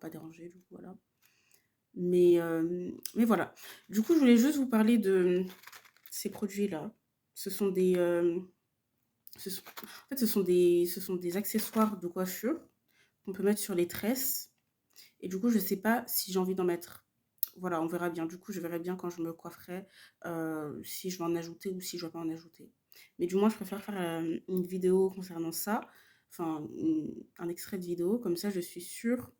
pas déranger, du coup, voilà. Mais voilà. Du coup, je voulais juste vous parler de ces produits-là. Ce sont des, en fait, ce sont des accessoires de coiffure qu'on peut mettre sur les tresses. Et du coup, je sais pas si j'ai envie d'en mettre. Voilà, on verra bien. Du coup, je verrai bien quand je me coifferai, si je vais en ajouter ou si je vais pas en ajouter. Mais du moins, je préfère faire, une vidéo concernant ça, enfin, un extrait de vidéo, comme ça je suis sûre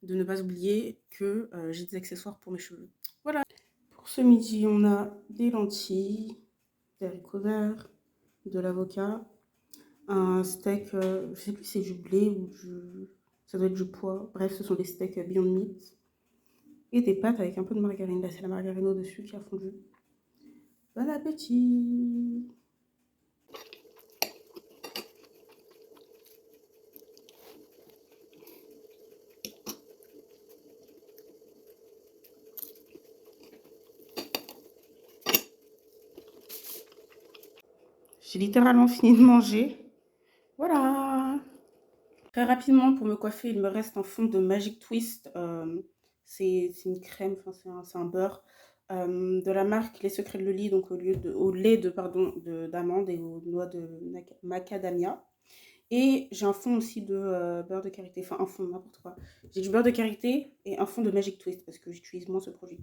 de ne pas oublier que, j'ai des accessoires pour mes cheveux. Voilà. Pour ce midi, on a des lentilles, des haricots verts, de l'avocat, un steak, je sais plus si c'est du blé ou du ça doit être du pois. Bref, ce sont des steaks, Beyond Meat et des pâtes avec un peu de margarine. Là, c'est la margarine au-dessus qui a fondu. Bon appétit! J'ai littéralement fini de manger. Voilà! Très rapidement, pour me coiffer, il me reste un fond de Magic Twist. C'est une crème, enfin c'est un beurre de la marque Les Secrets de Loli, donc au lait de pardon d'amande et aux noix de macadamia. Et j'ai un fond aussi de beurre de karité, enfin un fond n'importe quoi. J'ai du beurre de karité et un fond de Magic Twist parce que j'utilise moins ce produit.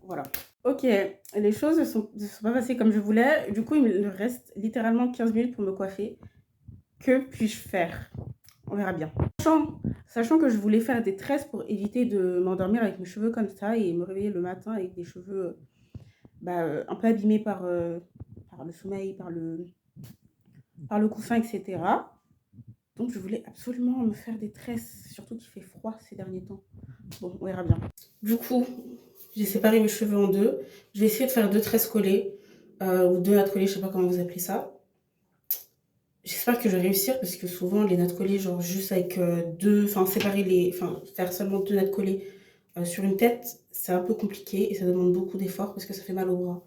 Voilà. Ok, les choses ne sont pas passées comme je voulais. Du coup, il me reste littéralement 15 minutes pour me coiffer. Que puis-je faire? On verra bien. Sachant que je voulais faire des tresses pour éviter de m'endormir avec mes cheveux comme ça et me réveiller le matin avec des cheveux un peu abîmés par le sommeil, par le coussin, etc. Donc je voulais absolument me faire des tresses, surtout qu'il fait froid ces derniers temps. Bon, on verra bien. Du coup, j'ai séparé mes cheveux en deux. Je vais essayer de faire deux tresses collées, ou deux nattes collées, je sais pas comment vous appelez ça. J'espère que je vais réussir parce que souvent les nattes collées, genre juste avec faire seulement deux nattes collées sur une tête, c'est un peu compliqué et ça demande beaucoup d'efforts parce que ça fait mal au bras,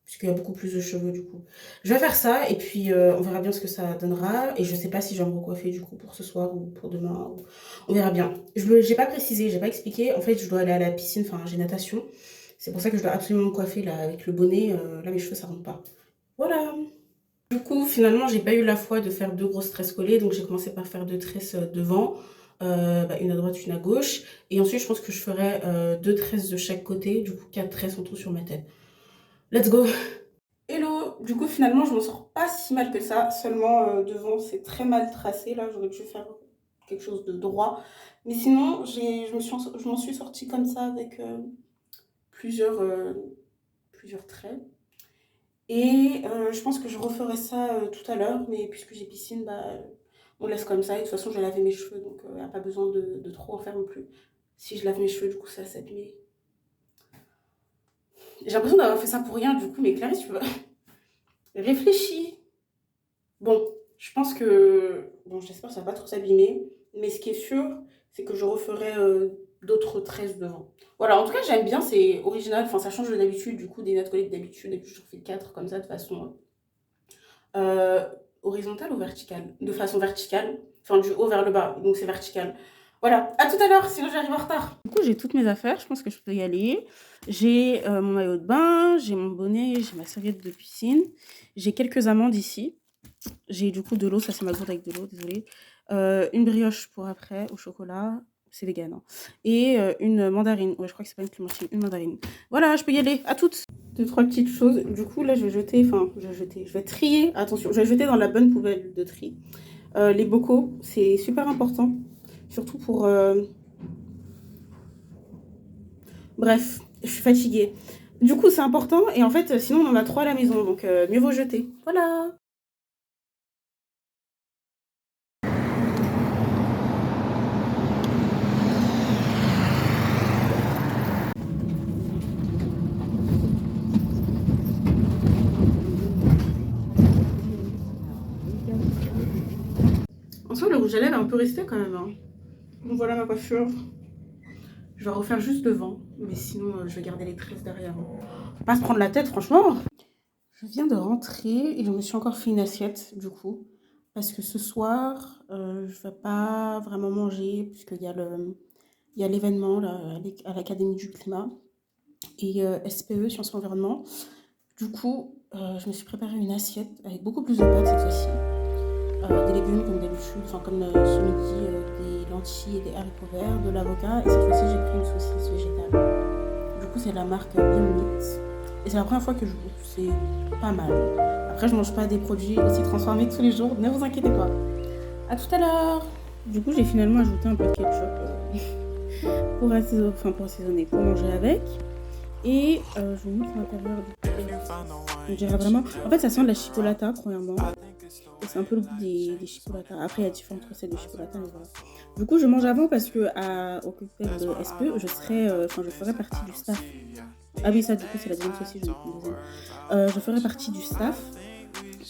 puisqu'il y a beaucoup plus de cheveux du coup. Je vais faire ça et puis on verra bien ce que ça donnera et je sais pas si je vais me recoiffer du coup pour ce soir ou pour demain. On verra bien. J'ai pas précisé, j'ai pas expliqué. En fait, je dois aller à la piscine, enfin j'ai natation. C'est pour ça que je dois absolument me coiffer là avec le bonnet. Là, mes cheveux ça rentre pas. Voilà. Du coup, finalement, j'ai pas eu la foi de faire deux grosses tresses collées, donc j'ai commencé par faire deux tresses devant, une à droite, une à gauche. Et ensuite, je pense que je ferai deux tresses de chaque côté, du coup, quatre tresses en tout sur ma tête. Let's go! Hello! Du coup, finalement, je m'en sors pas si mal que ça, seulement devant, c'est très mal tracé, là, j'aurais dû faire quelque chose de droit. Mais sinon, je m'en suis sortie comme ça avec plusieurs, plusieurs traits. Et je pense que je referai ça tout à l'heure, mais puisque j'ai piscine, on laisse comme ça. Et de toute façon, je vais laver mes cheveux, donc il n'y a pas besoin de trop en faire non plus. Si je lave mes cheveux, du coup, ça va s'abîmer. J'ai l'impression d'avoir fait ça pour rien, du coup, mais Clarisse, tu vois, réfléchis. Bon, je pense que... Bon, j'espère que ça va pas trop s'abîmer, mais ce qui est sûr, c'est que je referai d'autres tresses devant. Voilà, en tout cas, j'aime bien, c'est original. Enfin, ça change de d'habitude, du coup, des nattes collées d'habitude. Et puis, je fais 4 comme ça, de façon... euh, horizontale ou verticale? De façon verticale, enfin du haut vers le bas, donc c'est vertical. Voilà, à tout à l'heure, sinon j'arrive en retard. Du coup, j'ai toutes mes affaires, je pense que je peux y aller. J'ai mon maillot de bain, j'ai mon bonnet, j'ai ma serviette de piscine, j'ai quelques amandes ici. J'ai du coup de l'eau, ça c'est ma gourde avec de l'eau, désolée. Une brioche pour après au chocolat, c'est vegan. Hein. Et une mandarine, ouais, je crois que c'est pas une clémentine, une mandarine. Voilà, je peux y aller, à toutes! Deux, trois petites choses. Du coup, là, je vais jeter, enfin, je vais trier, attention, je vais jeter dans la bonne poubelle de tri. Les bocaux, c'est super important, surtout pour... Bref, je suis fatiguée. Du coup, c'est important, et en fait, sinon, on en a trois à la maison, donc mieux vaut jeter. Voilà! En soi, le rouge à lèvres est un peu resté quand même. Hein. Donc voilà ma coiffure. Je vais refaire juste devant, mais sinon, je vais garder les tresses derrière. Faut pas se prendre la tête, franchement. Je viens de rentrer et je me suis encore fait une assiette, du coup. Parce que ce soir, je vais pas vraiment manger, puisqu'il y a Il y a l'événement là, à l'Académie du climat et SPE, Sciences et Environnement. Du coup, je me suis préparé une assiette avec beaucoup plus de pâtes cette fois-ci. Des légumes comme d'habitude, enfin comme ce midi, des lentilles et des haricots verts, de l'avocat. Et cette fois-ci, j'ai pris une saucisse végétale. Du coup, c'est la marque Beyond Meat. Et c'est la première fois que je goûte. C'est pas mal. Après, je mange pas des produits aussi transformés tous les jours. Ne vous inquiétez pas. À tout à l'heure. Du coup, j'ai finalement ajouté un peu de ketchup pour assaisonner, pour manger avec. Et je vais mettre l'intérieur du poulet. On dirait vraiment... En fait, ça sent de la chipolata, premièrement. Et c'est un peu le goût des chipolatas. Après, il y a différentes recettes de chipolata, mais voilà. Du coup, je mange avant parce que au cocktail de SPE, je ferai partie du staff. Ah oui, ça, du coup, c'est la deuxième saucisse, je vais prendre deuxième. Je ferai partie du staff.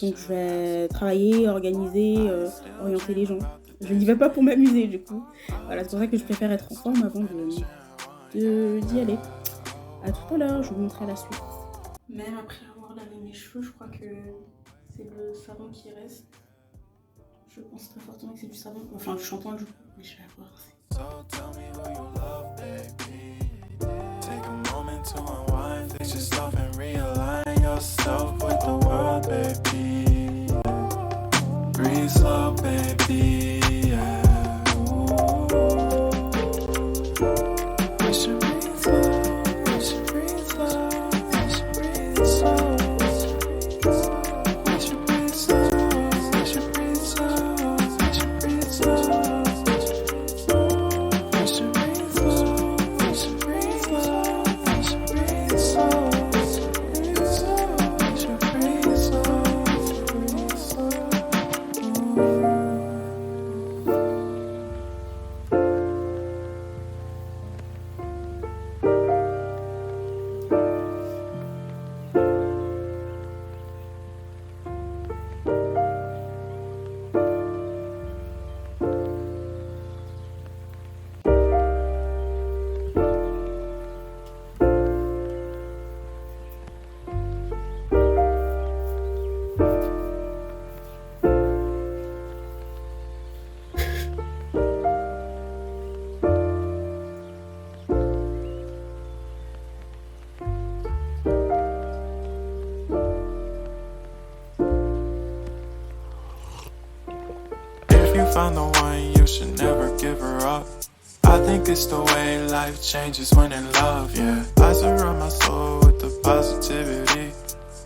Donc, je vais travailler, organiser, orienter les gens. Je n'y vais pas pour m'amuser, du coup. Voilà, c'est pour ça que je préfère être en forme avant d'y aller. À tout à l'heure, je vous montrerai la suite. Même après avoir lavé mes cheveux, je crois que c'est le savon qui reste. Je pense très fortement que c'est du savon. Enfin, du shampoing du coup, mais je vais avoir. So tell me who you love, baby. Take a moment to unwind, fix yourself and realign yourself with the world, baby. Breathe slow, baby. Yeah. We should breathe slow. We should breathe slow. We should breathe slow. We should breathe slow. We should breathe slow. We should breathe slow. We should breathe slow. We should breathe slow. We should breathe slow. We should breathe slow. Breathe slow. If you found the one, you should never give her up. I think it's the way life changes when in love, yeah. I surround my soul with the positivity.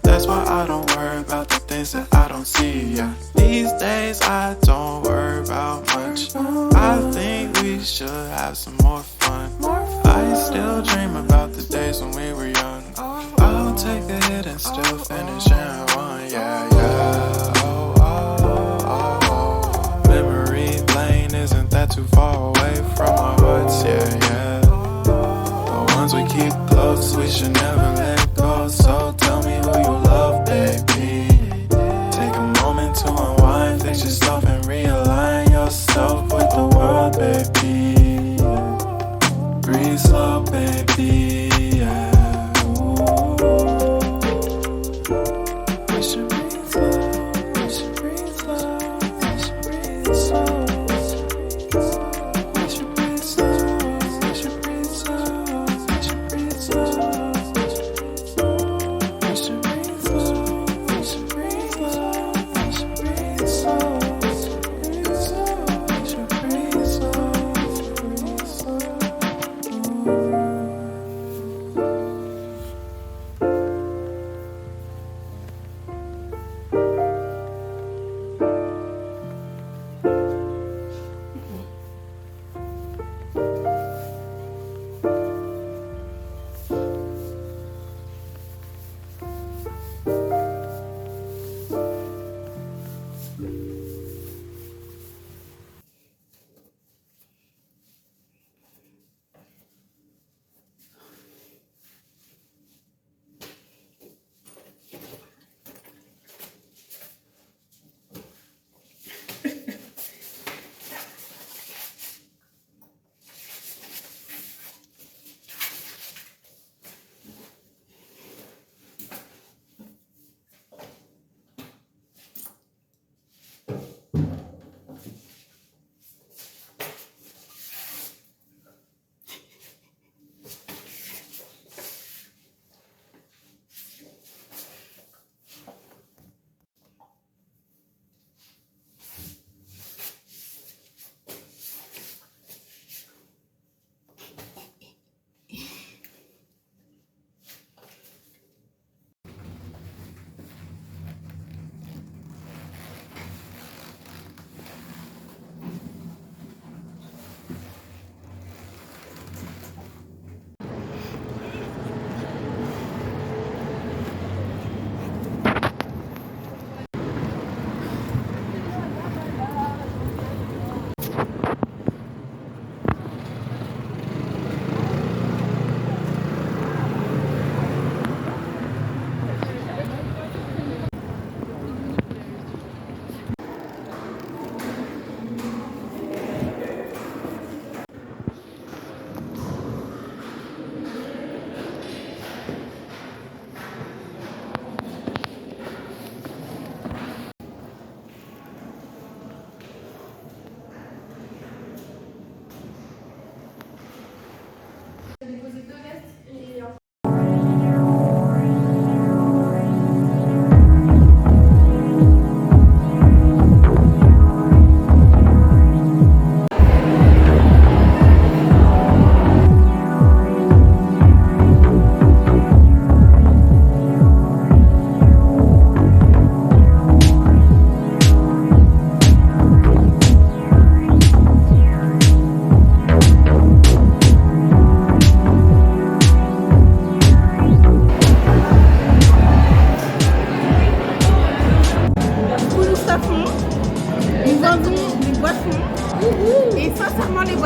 That's why I don't worry about the things that I don't see, yeah. These days I don't worry about much. I think we should have some more fun. I still dream about the days when we were young. I'll take a hit and still finish and one, yeah, yeah. Oh, oh, oh, oh. Memory lane isn't that too far away from our hearts, yeah, yeah. The ones we keep close, we should never let go. So tell me who you love, baby. Take a moment to unwind, fix yourself and realign yourself with the world, baby. Breathe slow, baby, yeah. We should breathe slow, we should breathe slow, we should breathe slow. We should breathe slow, we should breathe slow, we should breathe slow. We should breathe slow, we should breathe slow, we should breathe slow. We should breathe slow, breathe slow.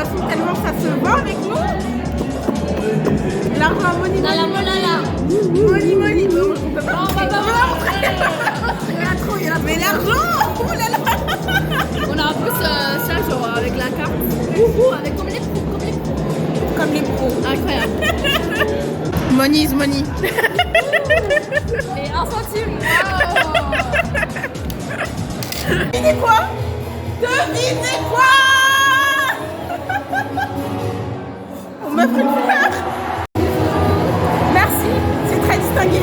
façon tellement ça se vend avec nous. L'argent, money, Dans la molala. money, money. On peut pas. On va pas montrer. Il y en a trop, il y en a trop. Mais l'argent, oh là là. On a en plus ça genre avec la carte. Ouhou, avec comme les pros, Comme les pros. Incroyable. Money is money. Et 1 centime. Devinez quoi? Devinez quoi? On m'offre une fleur. Merci, c'est très distingué.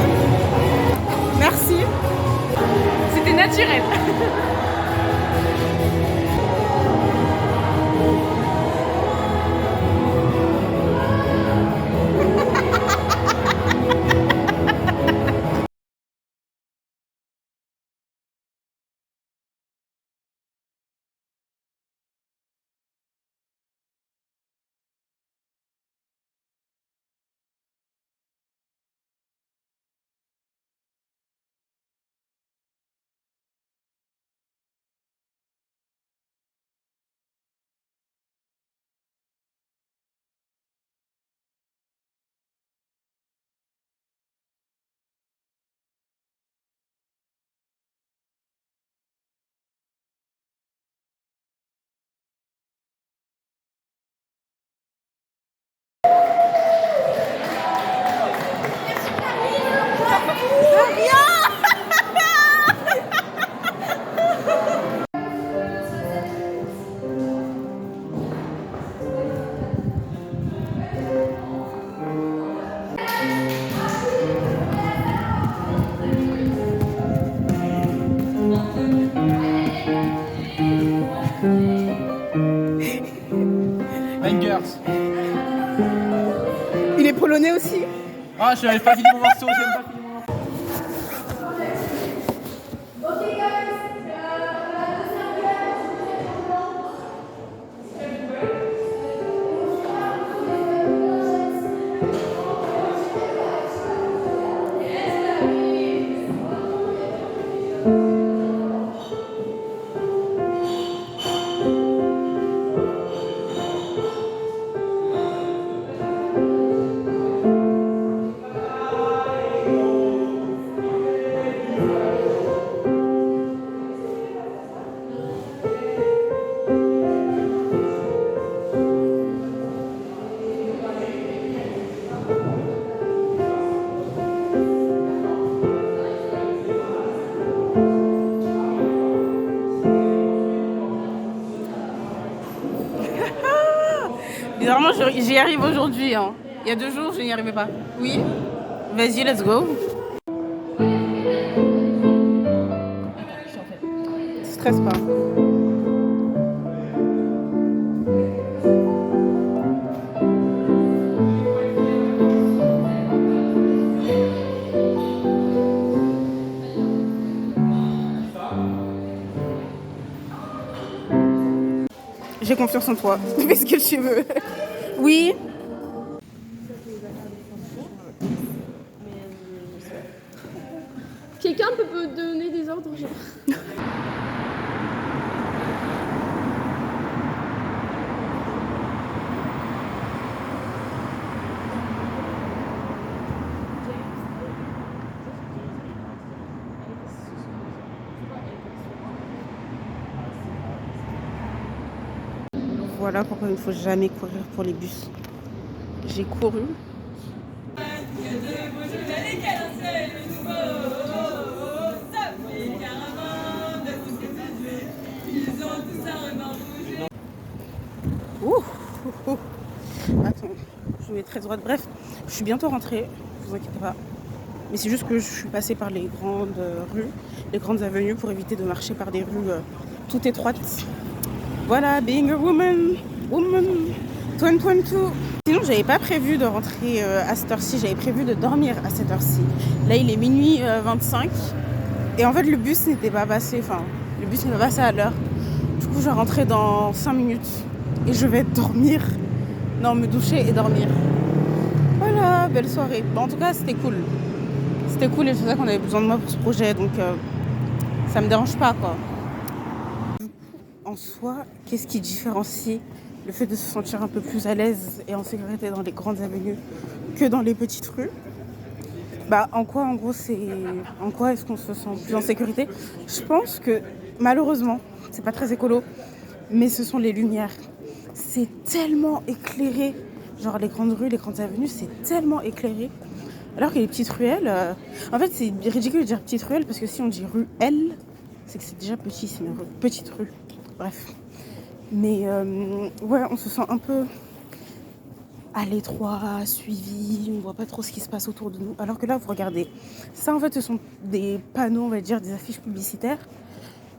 Merci. C'était naturel. Bangers. Il est polonais aussi. Ah, je n'avais pas fini mon morceau, j'ai même pas fini mon morceau. Bizarrement, j'y arrive aujourd'hui. Hein. Il y a 2 jours, je n'y arrivais pas. Oui? Vas-y, let's go. Stresse pas. J'ai confiance en toi. Fais ce que tu veux. Oui. Quelqu'un peut me donner des ordres genre. Voilà pourquoi il ne faut jamais courir pour les bus. J'ai couru. Ouh, ouh, ouh. Attends, je vais très droite. Bref, je suis bientôt rentrée, ne vous inquiétez pas. Mais c'est juste que je suis passée par les grandes rues, les grandes avenues pour éviter de marcher par des rues toutes étroites. Voilà, being a woman 2022. Sinon, j'avais pas prévu de rentrer à cette heure-ci, j'avais prévu de dormir à cette heure-ci. Là, il est minuit 25. Et en fait, le bus n'était pas passé, le bus n'est pas passé à l'heure. Du coup, je vais rentrer dans 5 minutes et je vais dormir. Non, me doucher et dormir. Voilà, belle soirée. Bon, en tout cas, c'était cool. C'était cool et je sais qu'on avait besoin de moi pour ce projet, donc ça me dérange pas, quoi. En soi, qu'est-ce qui différencie le fait de se sentir un peu plus à l'aise et en sécurité dans les grandes avenues que dans les petites rues. Bah, en quoi est-ce qu'on se sent plus en sécurité? Je pense que malheureusement, c'est pas très écolo, mais ce sont les lumières. C'est tellement éclairé, genre les grandes rues, les grandes avenues, c'est tellement éclairé. Alors que les petites ruelles, en fait c'est ridicule de dire petite ruelle parce que si on dit rue L, c'est que c'est déjà petit, c'est une petite rue. Bref. Mais ouais, on se sent un peu à l'étroit, suivi, on voit pas trop ce qui se passe autour de nous. Alors que là, vous regardez, ça en fait ce sont des panneaux, on va dire, des affiches publicitaires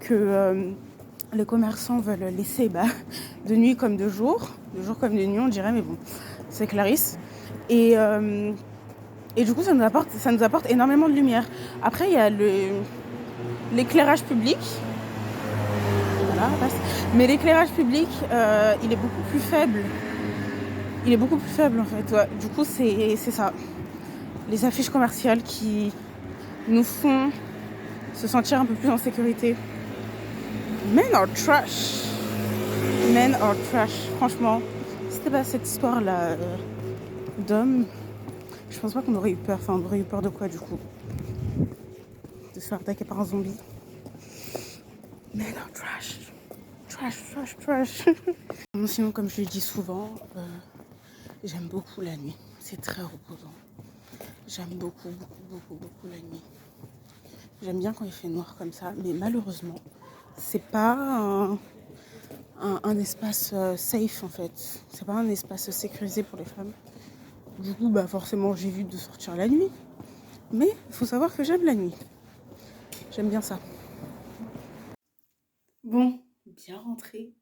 que les commerçants veulent laisser de nuit comme de jour comme de nuit on dirait, mais bon, c'est Clarisse. Et du coup ça nous apporte énormément de lumière. Après il y a l'éclairage public. Voilà, mais l'éclairage public, il est beaucoup plus faible. Il est beaucoup plus faible en fait. Ouais. Du coup, c'est ça. Les affiches commerciales qui nous font se sentir un peu plus en sécurité. Men are trash. Men are trash. Franchement, si c'était pas cette histoire-là d'hommes, je pense pas qu'on aurait eu peur. Enfin, on aurait eu peur de quoi du coup? De se faire attaquer par un zombie. Men are trash. Trash. Sinon, comme je le dis souvent, j'aime beaucoup la nuit. C'est très reposant. J'aime beaucoup la nuit. J'aime bien quand il fait noir comme ça, mais malheureusement, c'est pas un espace safe en fait. C'est pas un espace sécurisé pour les femmes. Du coup, forcément, j'évite de sortir la nuit. Mais il faut savoir que j'aime la nuit. J'aime bien ça. Bon, bien rentré.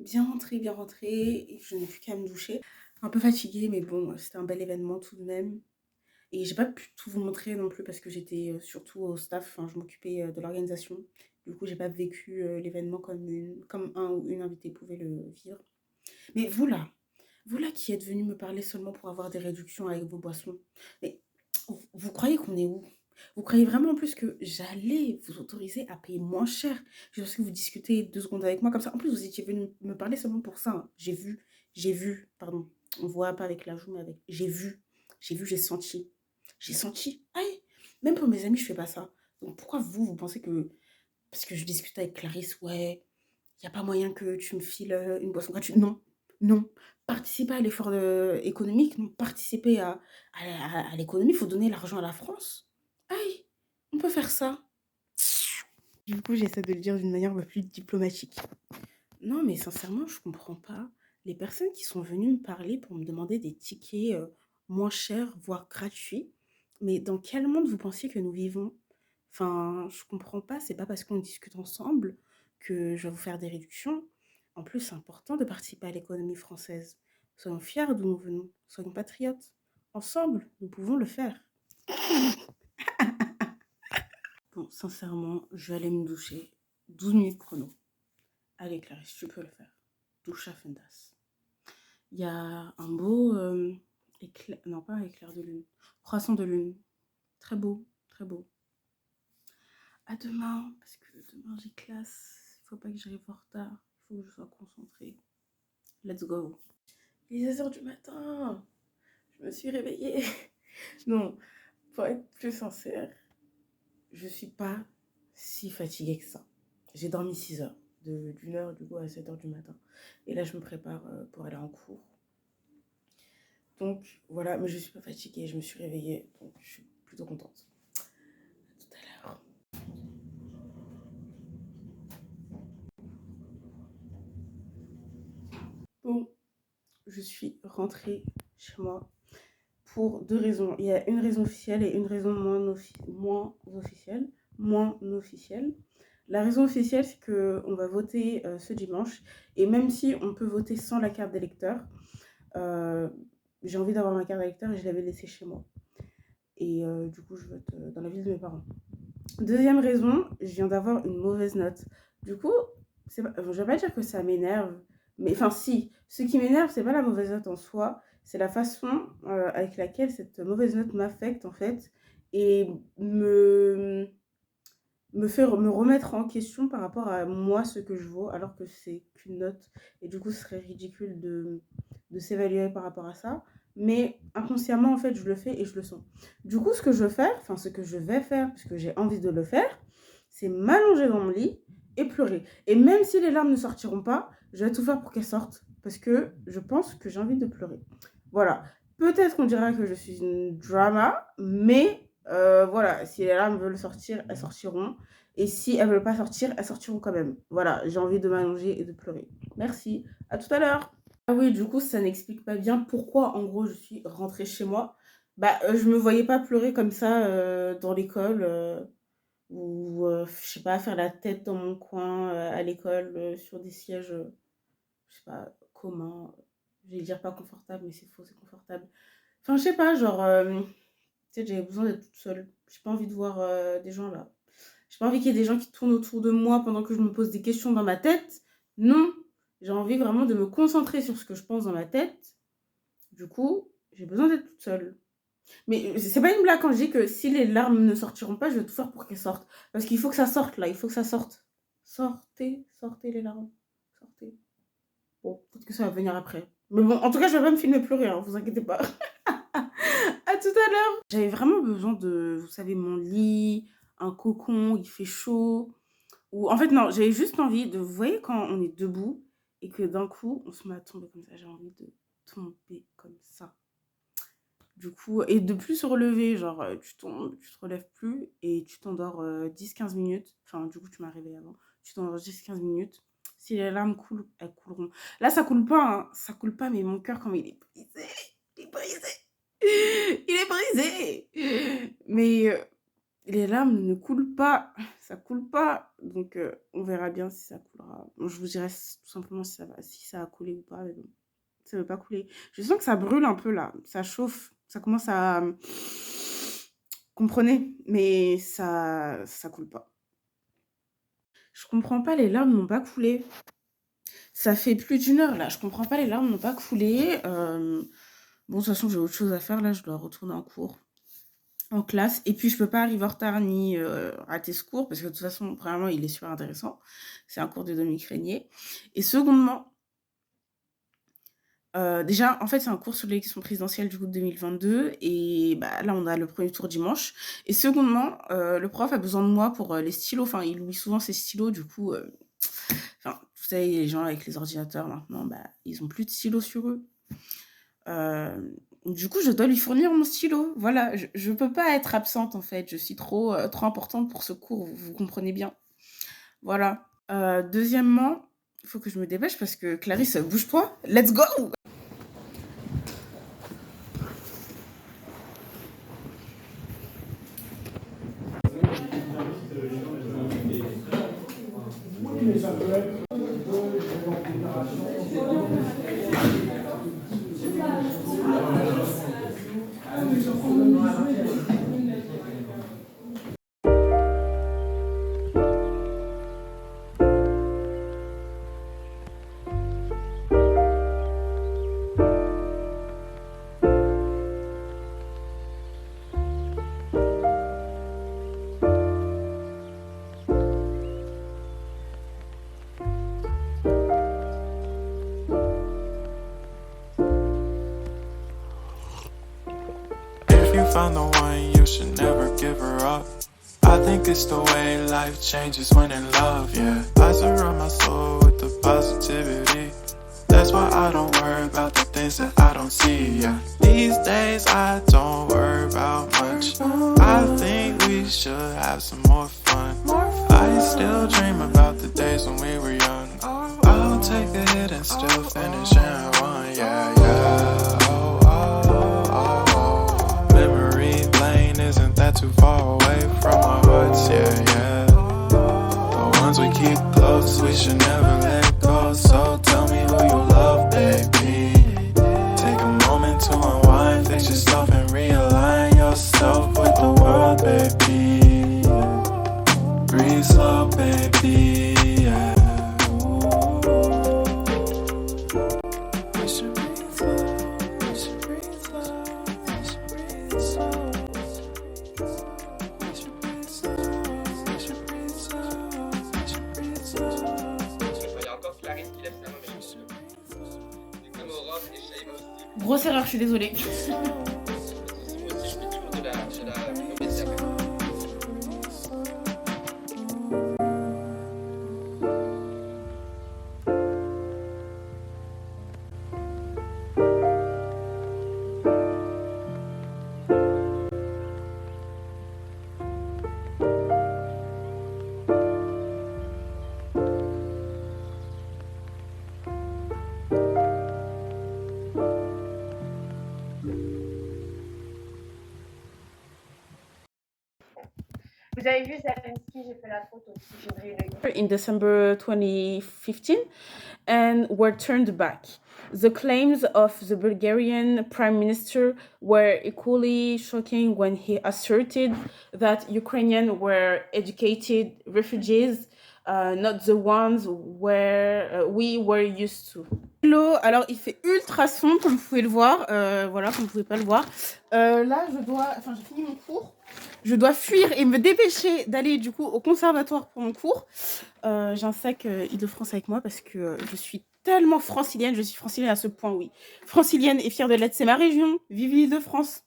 Et je n'ai plus qu'à me doucher. Un peu fatiguée, mais bon, c'était un bel événement tout de même. Et j'ai pas pu tout vous montrer non plus parce que j'étais surtout au staff, je m'occupais de l'organisation. Du coup, j'ai pas vécu l'événement comme un ou une invitée pouvait le vivre. Mais vous là qui êtes venu me parler seulement pour avoir des réductions avec vos boissons, mais vous croyez qu'on est où? Vous croyez vraiment en plus que j'allais vous autoriser à payer moins cher? Parce que vous discutez 2 secondes avec moi comme ça. En plus, vous étiez venu me parler seulement pour ça. Hein. J'ai vu, pardon. On voit pas avec la joue, mais avec. J'ai senti. J'ai senti. Aïe, même pour mes amis, je fais pas ça. Donc pourquoi vous pensez que. Parce que je discute avec Clarisse, ouais, il n'y a pas moyen que tu me files une boisson gratuite. Non. Participer à l'effort économique, non. Participer à l'économie, il faut donner l'argent à la France. Aïe, on peut faire ça. Du coup, j'essaie de le dire d'une manière un peu plus diplomatique. Non, mais sincèrement, je comprends pas. Les personnes qui sont venues me parler pour me demander des tickets moins chers, voire gratuits, mais dans quel monde vous pensiez que nous vivons? Enfin, je comprends pas, c'est pas parce qu'on discute ensemble que je vais vous faire des réductions. En plus, c'est important de participer à l'économie française. Soyons fiers d'où nous venons, soyons patriotes. Ensemble, nous pouvons le faire. Bon, sincèrement, je vais aller me doucher. 12 minutes chrono. Allez, Clarisse, tu peux le faire. Douche à Fendas. Il y a un beau éclair, non pas éclair de lune, croissant de lune. Très beau, très beau. À demain, parce que demain j'ai classe. Il faut pas que j'arrive en retard. Il faut que je sois concentrée. Let's go. Il est 16h du matin. Je me suis réveillée. Non, pour être plus sincère, je suis pas si fatiguée que ça. J'ai dormi 6 heures, d'une heure du coup à 7h du matin. Et là, je me prépare pour aller en cours. Donc voilà, mais je suis pas fatiguée, je me suis réveillée, donc je suis plutôt contente. À tout à l'heure. Bon, je suis rentrée chez moi pour 2 raisons. Il y a une raison officielle et une raison moins officielle. La raison officielle, c'est qu'on va voter ce dimanche. Et même si on peut voter sans la carte d'électeur, j'ai envie d'avoir ma carte d'électeur et je l'avais laissée chez moi. Et du coup, je vote dans la ville de mes parents. Deuxième raison, je viens d'avoir une mauvaise note. Du coup, je vais pas dire que ça m'énerve, mais enfin si, ce qui m'énerve, c'est pas la mauvaise note en soi, c'est la façon avec laquelle cette mauvaise note m'affecte en fait et me remettre en question par rapport à moi, ce que je vaux, alors que c'est qu'une note. Et du coup, ce serait ridicule de s'évaluer par rapport à ça. Mais inconsciemment, en fait, je le fais et je le sens. Du coup, ce que je veux faire, enfin, ce que je vais faire, puisque j'ai envie de le faire, c'est m'allonger dans mon lit et pleurer. Et même si les larmes ne sortiront pas, je vais tout faire pour qu'elles sortent. Parce que je pense que j'ai envie de pleurer. Voilà. Peut-être qu'on dira que je suis une drama, mais voilà, si les larmes veulent sortir, elles sortiront. Et si elles veulent pas sortir, elles sortiront quand même. Voilà, j'ai envie de m'allonger et de pleurer. Merci. À tout à l'heure. Ah oui, du coup, ça n'explique pas bien pourquoi, en gros, je suis rentrée chez moi. Bah, je me voyais pas pleurer comme ça dans l'école ou, je sais pas, faire la tête dans mon coin à l'école sur des sièges, je sais pas, communs. Je vais dire pas confortable, mais c'est faux, c'est confortable. Enfin, je sais pas, genre, tu sais, j'avais besoin d'être toute seule. J'ai pas envie de voir des gens là. J'ai pas envie qu'il y ait des gens qui tournent autour de moi pendant que je me pose des questions dans ma tête. Non, j'ai envie vraiment de me concentrer sur ce que je pense dans ma tête. Du coup, j'ai besoin d'être toute seule. Mais c'est pas une blague quand je dis que si les larmes ne sortiront pas, je vais tout faire pour qu'elles sortent. Parce qu'il faut que ça sorte là, il faut que ça sorte. Sortez, sortez les larmes. Sortez. Bon, peut-être que ça va venir après. Mais bon, en tout cas, je vais pas me filmer pleurer, hein, vous inquiétez pas. À tout à l'heure. J'avais vraiment besoin de, vous savez, mon lit, un cocon, il fait chaud. Ou en fait, non, j'avais juste envie de, vous voyez, quand on est debout et que d'un coup, on se met à tomber comme ça, j'ai envie de tomber comme ça. Du coup, et de plus se relever, genre, tu tombes, tu te relèves plus et tu t'endors 10-15 minutes. Enfin, du coup, tu m'as réveillé avant. Tu t'endors 10-15 minutes. Si les larmes coulent, elles couleront. Là, ça coule pas, hein. Ça coule pas, mais mon cœur, comme il est brisé. Il est brisé. Il est brisé. Mais les larmes ne coulent pas. Ça coule pas. Donc, on verra bien si ça coulera. Bon, je vous dirai tout simplement si ça a coulé ou pas. Mais bon, ça veut pas couler. Je sens que ça brûle un peu là. Ça chauffe. Ça commence à... Comprenez? Mais ça coule pas. Je comprends pas, les larmes n'ont pas coulé. Ça fait plus d'1 heure là, je comprends pas, les larmes n'ont pas coulé. Bon, de toute façon, j'ai autre chose à faire là, je dois retourner en cours, en classe. Et puis, je peux pas arriver en retard ni rater ce cours, parce que de toute façon, premièrement, il est super intéressant. C'est un cours de Dominique Régnier. Et secondement, déjà, en fait, c'est un cours sur l'élection présidentielle du coup de 2022. Et bah, là, on a le premier tour dimanche. Et secondement, le prof a besoin de moi pour les stylos. Enfin, il oublie souvent ses stylos, du coup... Enfin, vous savez, les gens avec les ordinateurs maintenant, bah, ils ont plus de stylo sur eux. Du coup, je dois lui fournir mon stylo. Voilà, je peux pas être absente en fait. Je suis trop importante pour ce cours, vous comprenez bien. Voilà. Deuxièmement, il faut que je me dépêche parce que Clarisse, bouge-toi. Let's go! If you found the one, you should never give her up. I think it's the way life changes when in love, yeah. I surround my soul with the positivity. That's why I don't worry about the things that I don't see, yeah. These days I don't worry about much. I think we should have some more fun. I still dream about the days when we were young. I'll take a hit and still finish and one, yeah, yeah. Oh, oh, oh, oh. Memory lane isn't that too far away from our hearts, yeah, yeah. The ones we keep close, we should never let go. So tell me who you love, baby. Take a moment to unwind, fix yourself and realign yourself with the world, baby. Breathe slow, baby, yeah. We should breathe slow. Grosse erreur, je suis désolée. Vous avez vu Zelensky, j'ai fait la photo aussi, j'ai oublié le gars. In December 2015 and were turned back. The claims of the Bulgarian Prime Minister were equally shocking when he asserted that Ukrainians were educated refugees, not the ones where we were used to. Hello, alors il fait ultra sombre comme vous pouvez le voir, voilà, comme vous pouvez pas le voir. Là, j'ai fini mon cours. Je dois fuir et me dépêcher d'aller du coup au conservatoire pour mon cours. J'ai un sac Île-de-France avec moi parce que je suis tellement francilienne. Je suis francilienne à ce point, oui. Francilienne et fière de l'être, c'est ma région. Vive l'Île-de-France.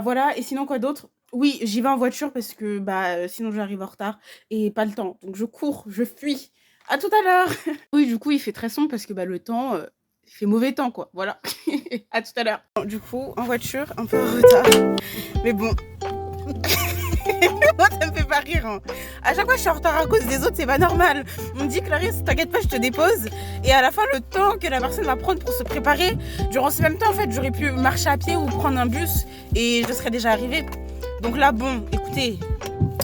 Voilà, et sinon quoi d'autre? Oui, j'y vais en voiture parce que sinon j'arrive en retard et pas le temps. Donc je cours, je fuis. À tout à l'heure. Oui, du coup il fait très sombre parce que le temps... il fait mauvais temps quoi, voilà. À tout à l'heure. Du coup, en voiture, un peu en retard. Mais bon... Moi ça me fait pas rire hein. À chaque fois je suis en retard à cause des autres, c'est pas normal. On me dit Clarisse t'inquiète pas je te dépose. Et à la fin le temps que la personne va prendre pour se préparer, durant ce même temps en fait j'aurais pu marcher à pied ou prendre un bus et je serais déjà arrivée. Donc là bon écoutez,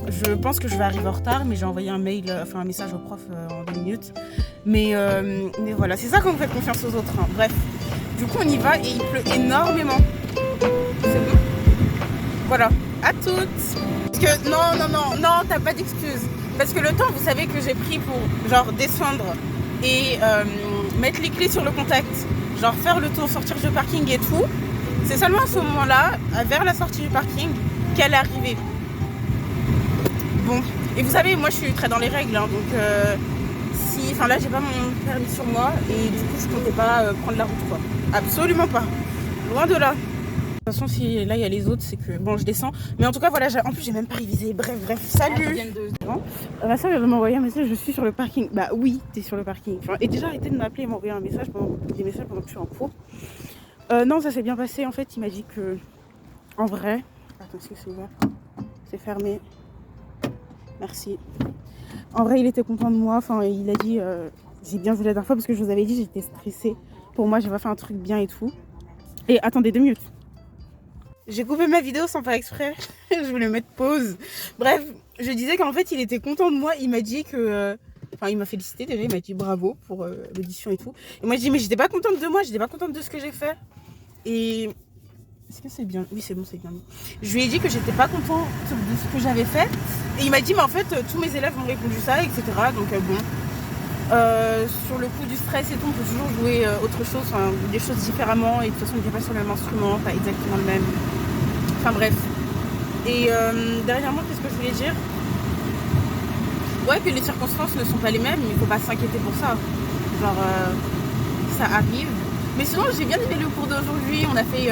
je pense que je vais arriver en retard, mais j'ai envoyé un message au prof en 2 minutes. Mais voilà, c'est ça quand vous faites confiance aux autres hein. Bref, du coup on y va et il pleut énormément. C'est bon. Voilà, à toutes. Parce que non, t'as pas d'excuse. Parce que le temps, vous savez que j'ai pris pour genre descendre et mettre les clés sur le contact, genre faire le tour, sortir du parking et tout, c'est seulement à ce moment-là, vers la sortie du parking, qu'elle est arrivée. Bon, et vous savez, moi je suis très dans les règles, hein, donc là j'ai pas mon permis sur moi et du coup je comptais pas prendre la route quoi. Absolument pas, loin de là. De toute façon, si là il y a les autres, c'est que bon, je descends. Mais en tout cas, voilà, en plus, j'ai même pas révisé. Bref, salut. Ma soeur vient de m'envoyer un message, je suis sur le parking. Bah oui, t'es sur le parking. Et déjà, arrêtez de m'appeler et m'envoyer des messages pendant que je suis en cours. Non, ça s'est bien passé. En fait, il m'a dit que, en vrai, attends, est-ce que c'est ouvert? C'est fermé. Merci. En vrai, il était content de moi. Enfin, il a dit, j'ai bien vu la dernière fois parce que je vous avais dit, j'étais stressée. Pour moi, j'ai pas fait un truc bien et tout. Et attendez 2 minutes. J'ai coupé ma vidéo sans faire exprès. Je voulais mettre pause. Bref, je disais qu'en fait, il était content de moi. Il m'a dit que... il m'a félicité déjà. Il m'a dit bravo pour l'audition et tout. Et moi, je dis, mais j'étais pas contente de moi. J'étais pas contente de ce que j'ai fait. Et... Est-ce que c'est bien? Oui, c'est bon, c'est bien. Je lui ai dit que j'étais pas contente de ce que j'avais fait. Et il m'a dit, mais en fait, tous mes élèves m'ont répondu ça, etc. Donc, bon... sur le coup du stress et tout, on peut toujours jouer autre chose, des choses différemment et de toute façon on n'est pas sur le même instrument, pas exactement le même. Enfin bref. Et dernièrement, qu'est-ce que je voulais dire? Ouais, que les circonstances ne sont pas les mêmes, mais il faut pas s'inquiéter pour ça. Genre, ça arrive. Mais sinon, j'ai bien aimé le cours d'aujourd'hui. On a fait,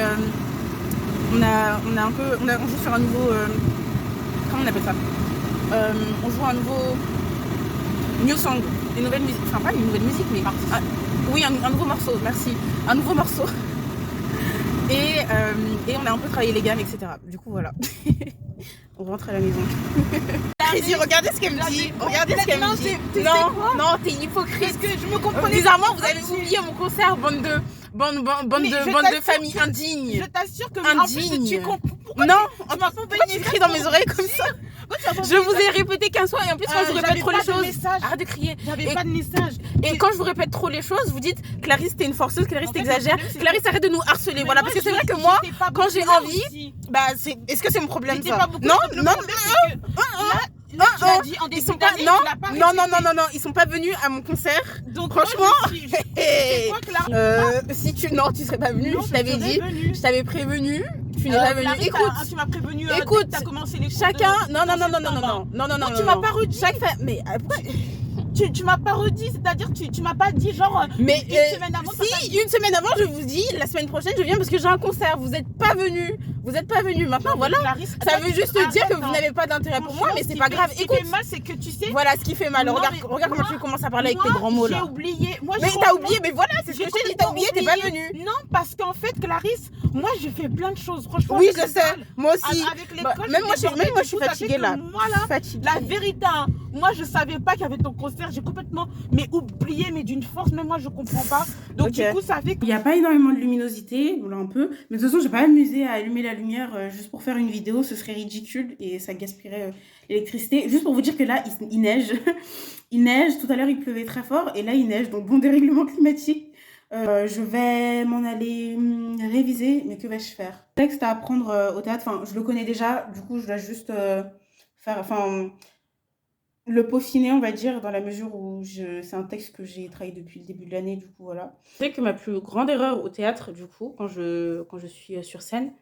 on joue sur un nouveau, comment on appelle ça? On joue un nouveau new song. Une nouvelle musique, enfin pas une nouvelle musique mais oui un nouveau morceau, merci, un nouveau morceau et on a un peu travaillé les gammes etc. Du coup voilà. On rentre à la maison. Regardez ce qu'elle me dit, regardez ce qu'elle me dit. Non, t'es hypocrite. Parce que je me comprenais. Bizarrement vous avez oublié mon concert, bande de famille indigne. Je t'assure que indigne. Tu comprends. Non, pourquoi tu cries dans mes oreilles comme ça? Je vous ai répété 15 fois et en plus quand je vous répète trop les choses, arrête de crier. J'avais pas de message. Et quand je vous répète trop les choses, vous dites Clarisse t'es une forceuse, Clarisse t'exagères, Clarisse arrête de nous harceler. Voilà, parce que c'est vrai que moi, quand j'ai envie, est-ce que c'est mon problème ça? Non. Ils sont pas non, ils sont pas venus à mon concert. Donc franchement, si tu serais pas venu, je t'avais dit, je t'avais prévenu. Tu n'es pas venu. Écoute, tu m'as prévenu. Écoute, t'as commencé les chacun. Non. Tu m'as pas redit. Mais tu m'as pas redit, c'est-à-dire tu m'as pas dit genre Mais une semaine avant. si, une semaine avant, je vous dis, la semaine prochaine, je viens parce que j'ai un concert. Vous êtes pas venus. Vous êtes pas venus. Maintenant, voilà. Clarisse, Ça veut juste dire que vous non. n'avez pas d'intérêt pour moi, Franchement, mais ce c'est qui pas fait- grave. Ce qui Écoute, fait mal, c'est que tu sais. voilà ce qui fait mal. Non, Regarde, mais regarde comment moi- tu commences à parler avec tes moi, grands mots j'ai là. oublié. Moi, Mais j'ai t'as complètement- oublié, mais voilà, c'est ce que je t'ai dit. T'as oublié, t'es pas oublié. venu. Non, parce qu'en fait, Clarisse, moi, j'ai fait plein de choses. Franchement, Oui, je je te sais. parle. Moi aussi. Avec Bah, l'école, même moi, j'étais débordée, je suis du coup, ça fait fatiguée que là. Moi, Je suis là, fatiguée. la vérité, hein, moi, je savais pas qu'il y avait ton concert. J'ai complètement oublié, mais d'une force, même moi, je comprends pas. Donc, Ok. du coup, ça fait que. Il n'y a pas énormément de luminosité, voilà un peu. Mais de toute façon, je vais pas m'amuser à allumer la lumière juste pour faire une vidéo. Ce serait ridicule et ça gaspillerait l'électricité. Juste pour vous dire que là, il neige. Il neige. Tout à l'heure, il pleuvait très fort. Et là, il neige. Donc, bon dérèglement climatique. Je vais m'en aller réviser. Mais que vais-je faire? Le texte à apprendre au théâtre, enfin, je le connais déjà. Du coup, je dois juste faire... Enfin, le peaufiner, on va dire, dans la mesure où c'est un texte que j'ai travaillé depuis le début de l'année, du coup, voilà. C'est que ma plus grande erreur au théâtre, du coup, quand je suis sur scène,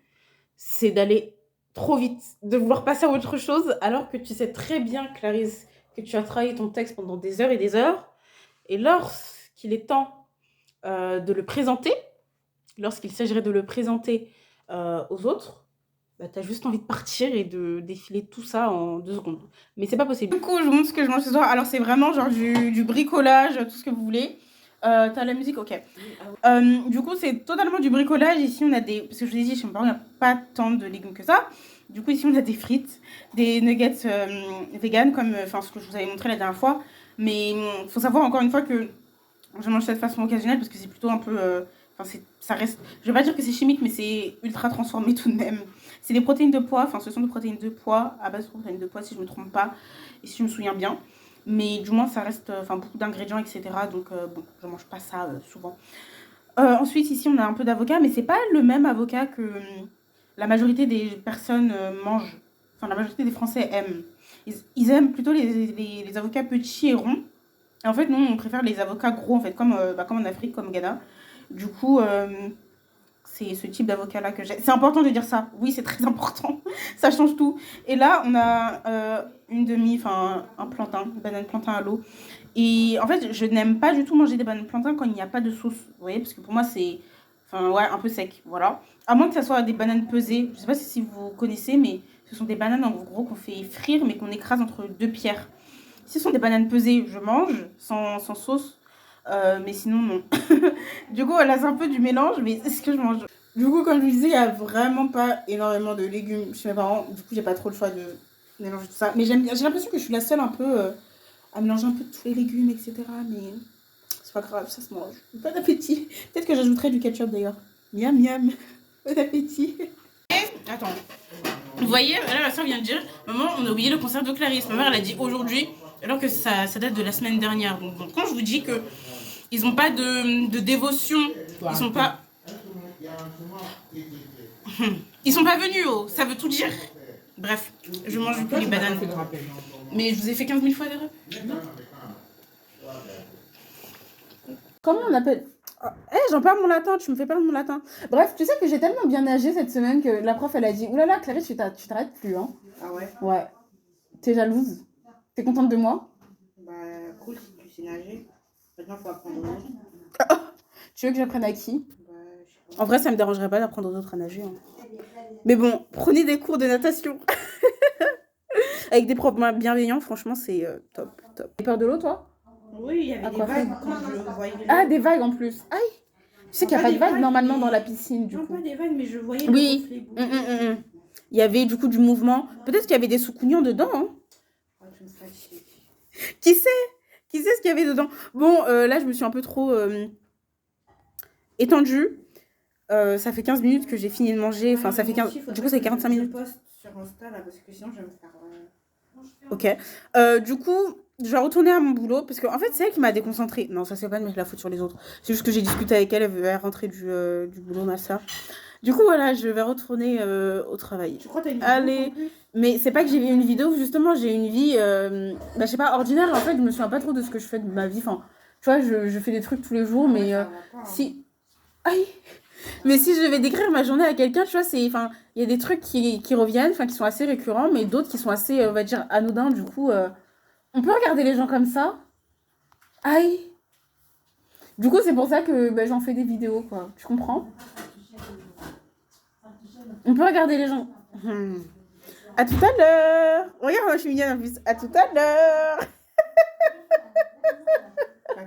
c'est d'aller trop vite, de vouloir passer à autre chose, alors que tu sais très bien, Clarisse, que tu as travaillé ton texte pendant des heures, et lorsqu'il est temps de le présenter, lorsqu'il s'agirait de le présenter aux autres, bah, t'as juste envie de partir et de défiler tout ça en 2 secondes. Mais c'est pas possible. Du coup, je vous montre ce que je mange ce soir. Alors, c'est vraiment genre du bricolage, tout ce que vous voulez. T'as la musique, ok. Du coup, c'est totalement du bricolage. Ici, on a des... Parce que je vous ai dit, chez mes parents, il n'y a pas tant de légumes que ça. Du coup, ici, on a des frites, des nuggets vegan, comme ce que je vous avais montré la dernière fois. Mais il faut savoir, encore une fois, que je mange ça de façon occasionnelle parce que c'est plutôt un peu... ça reste... Je vais pas dire que c'est chimique, mais c'est ultra transformé tout de même. C'est des protéines de pois, enfin ce sont des protéines de pois, à base de protéines de pois si je me trompe pas, et si je me souviens bien. Mais du moins ça reste beaucoup d'ingrédients, etc. Donc bon, je mange pas ça souvent. Ensuite ici on a un peu d'avocat, mais c'est pas le même avocat que la majorité des personnes mangent. Enfin la majorité des Français aiment. Ils aiment plutôt les avocats petits et ronds. Et en fait nous on préfère les avocats gros en fait, comme en Afrique, comme au Ghana. Du coup... c'est ce type d'avocat-là que j'ai. C'est important de dire ça. Oui, c'est très important. Ça change tout. Et là, on a un plantain, une banane plantain à l'eau. Et en fait, je n'aime pas du tout manger des bananes plantain quand il n'y a pas de sauce. Vous voyez, parce que pour moi, c'est un peu sec. Voilà. À moins que ça soit des bananes pesées. Je ne sais pas si vous connaissez, mais ce sont des bananes en gros qu'on fait frire, mais qu'on écrase entre 2 pierres. Si ce sont des bananes pesées, je mange sans sauce. Mais sinon non. Du coup là c'est un peu du mélange, mais c'est ce que je mange. Du coup comme je vous disais, il n'y a vraiment pas énormément de légumes chez mes parents. Du coup j'ai pas trop le choix de mélanger tout ça. Mais j'ai l'impression que je suis la seule un peu à mélanger un peu tous les légumes, etc. Mais c'est pas grave, ça se mange. Bon appétit. Peut-être que j'ajouterai du ketchup d'ailleurs. Miam miam. Bon appétit. Attends. Vous voyez, là ma soeur vient de dire, maman on a oublié le concert de Clarisse. Ma mère elle a dit aujourd'hui, alors que ça date de la semaine dernière. Donc quand je vous dis que ils n'ont pas de dévotion, ils sont pas venus, oh, ça veut tout dire. Bref, je mange du coup les bananes. Mais je vous ai fait 15 000 fois d'erreur. Comment on appelle? J'en perds mon latin, tu me fais perdre mon latin. Bref, tu sais que j'ai tellement bien nagé cette semaine que la prof elle a dit oulala Clarisse, tu t'arrêtes plus hein. Ah ouais? Ouais. T'es jalouse? T'es contente de moi? Bah cool si tu sais nager. Maintenant faut apprendre aux autres. Tu veux que j'apprenne à qui? En vrai ça me dérangerait pas d'apprendre aux autres à nager. Hein. Mais bon, prenez des cours de natation. Avec des profs bienveillants, franchement c'est top. T'as peur de l'eau toi? Oui, il y avait des vagues quand je voyais. Ah, des vagues en plus. Aïe. Tu sais qu'il n'y a pas de vagues normalement dans la piscine du coup. Non, pas des vagues, mais je voyais le reflet. Il y avait du coup du mouvement. Peut-être qu'il y avait des soucougnons dedans. Hein. Qui sait ce qu'il y avait dedans? Bon, là je me suis un peu trop étendue. Ça fait 15 minutes que j'ai fini de manger. Enfin, ça fait 15... Du coup, c'est 45 minutes. Je poste sur Insta là parce que sinon je vais me faire... Ok. Du coup, je vais retourner à mon boulot parce qu'en fait, c'est elle qui m'a déconcentrée. Non, ça c'est pas de mettre la faute sur les autres. C'est juste que j'ai discuté avec elle, elle veut rentrer du boulot, ma soeur. Du coup, voilà, je vais retourner au travail. Tu crois que t'as une vidéo? Allez, mais c'est pas que j'ai vu une vidéo, justement, j'ai une vie, je sais pas, ordinaire. En fait, je me souviens pas trop de ce que je fais de ma vie. Enfin, tu vois, je fais des trucs tous les jours, mais si... Aïe. Mais si je vais décrire ma journée à quelqu'un, tu vois, il y a des trucs qui reviennent, qui sont assez récurrents, mais d'autres qui sont assez, on va dire, anodins. Du coup, on peut regarder les gens comme ça, Aïe. Du coup, c'est pour ça que bah, j'en fais des vidéos, quoi. Tu comprends? On peut regarder les gens. À tout à l'heure. Regarde, moi, je suis mignonne en plus. À tout à l'heure.